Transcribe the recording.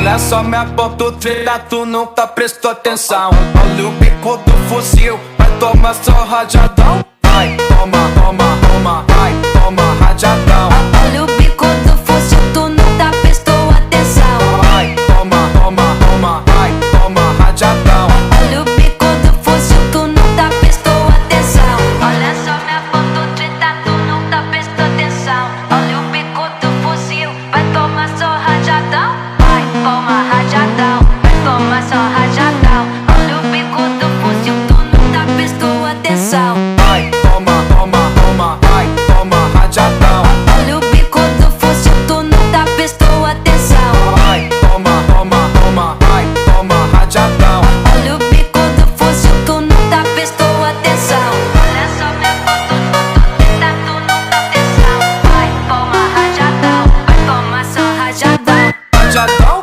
Olha só minha ponto treta, tu nunca prestou atenção. Olha o bico do fuzil, vai tomar só rajadão. Vai, toma, toma, toma, vai, toma rajadão. Olha o bico do fuzil, tu nunca prestou atenção. Vai, toma, toma, toma, vai, toma rajadão. Olha o bico do fuzil, tu nunca prestou atenção. Olha só minha ponto treta, tu nunca prestou atenção. Olha o bico do fuzil, vai tomar só rajadão. Vai, toma rajadão, vai tomar só rajadão. Olha o bico do fuzil, tu nunca prestou atenção. Vai, toma, toma, toma, vai, toma rajadão. Olha o bico do fuzil, tu nunca prestou atenção. Vai, toma, toma, toma, vai, toma rajadão. Olha o bico do fuzil, tu nunca prestou atenção. Olha só minha foto, treta, tu nunca atenção. Vai, toma rajadão, vai tomar só rajadão. Rajadão.